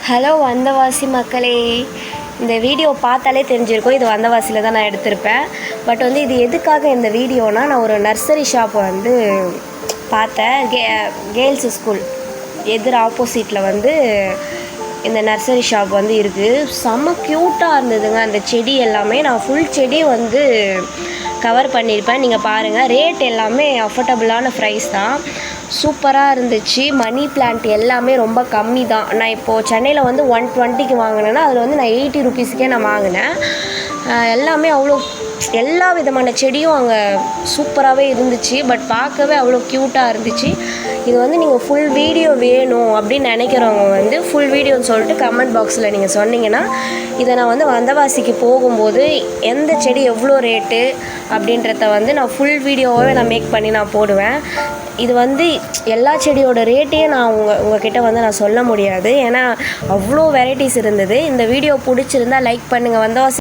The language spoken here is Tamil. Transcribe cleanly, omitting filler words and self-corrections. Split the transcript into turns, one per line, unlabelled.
ஹலோ வந்தவாசி மக்களே, இந்த வீடியோ பார்த்தாலே தெரிஞ்சிருக்கும் இது வந்தவாசியில் தான் நான் எடுத்திருப்பேன். பட் இது எதுக்காக இந்த வீடியோனா, நான் ஒரு நர்சரி ஷாப் பார்த்தேன். கேர்ள்ஸ் ஸ்கூல் எதிர் ஆப்போசிட்டில் இந்த நர்சரி ஷாப் இருக்குது. செம்ம க்யூட்டாக இருந்ததுங்க. அந்த செடி எல்லாமே நான் ஃபுல் செடி கவர் பண்ணியிருப்பேன். நீங்கள் பாருங்கள், ரேட் எல்லாமே அஃபோர்டபுளான ப்ரைஸ் தான். சூப்பராக இருந்துச்சு. மணி பிளான்ட் எல்லாமே ரொம்ப கம்மி தான். நான் இப்போது சென்னையில் 120க்கு வாங்கினேன்னா அதில் நான் 80 ருபீஸுக்கே நான் வாங்கினேன். எல்லாமே அவ்வளோ எல்லா விதமான செடியும் அங்கே சூப்பராகவே இருந்துச்சு. பட் பார்க்கவே அவ்வளோ க்யூட்டாக இருந்துச்சு. இது நீங்கள் ஃபுல் வீடியோ வேணும் அப்படின்னு நினைக்கிறவங்க ஃபுல் வீடியோன்னு சொல்லிட்டு கமெண்ட் பாக்ஸில் நீங்கள் சொன்னீங்கன்னா, இதை நான் வந்தவாசிக்கு போகும்போது எந்த செடி எவ்வளோ ரேட்டு அப்படின்றத நான் ஃபுல் வீடியோவே நான் மேக் பண்ணி நான் போடுவேன். இது எல்லா செடியோட ரேட்டையே நான் உங்ககிட்ட நான் சொல்ல முடியாது. ஏன்னா அவ்வளோ வெரைட்டிஸ் இருந்தது. இந்த வீடியோ பிடிச்சிருந்தா லைக் பண்ணுங்கள். வந்தவாசி